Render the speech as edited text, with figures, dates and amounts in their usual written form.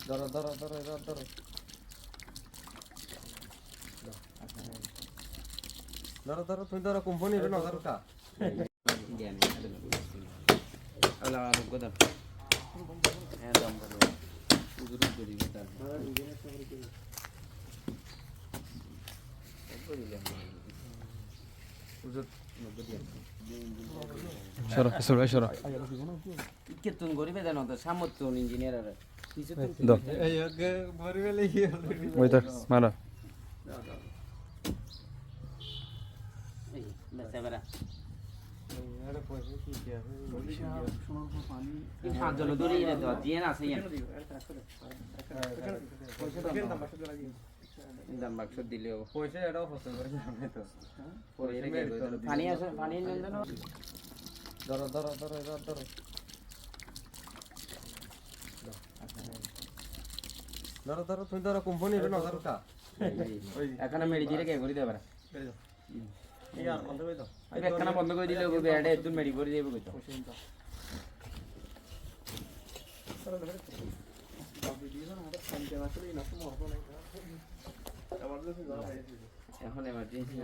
ধরো ধরো ধরো ধরো ধরো ধরো ধরো তুমি ধরো কোম্পানি না ধরো কা সরো সরো সরো কেতুন গরিবে জানো তো সামর্থ্য ইঞ্জিনিয়ার আর কিছু দাও এই আগে ভরি বেলে কি হলো ওই তো মারা এই বেচারা আরে পয়সা কি কি আছে আজল দূরে রে তো দিয়ে না আছে দাম বাক্স দিলেও পয়সা এটাও পছন্দ করে জানে তো পানি আছে পানি নেন দেন ধরো ধরো ধরো ধরো ধরো ধরো ধরো তুমি ধরো কোম্পানি না ধরো কা এখন মেডি দিলে কে করে দেবে ইয়ার বন্ধ করে দাও একখানা বন্ধ করে দিলে বেড়ে একদম মেডি করে দেবে কইতো এখন এমার্জেন্সি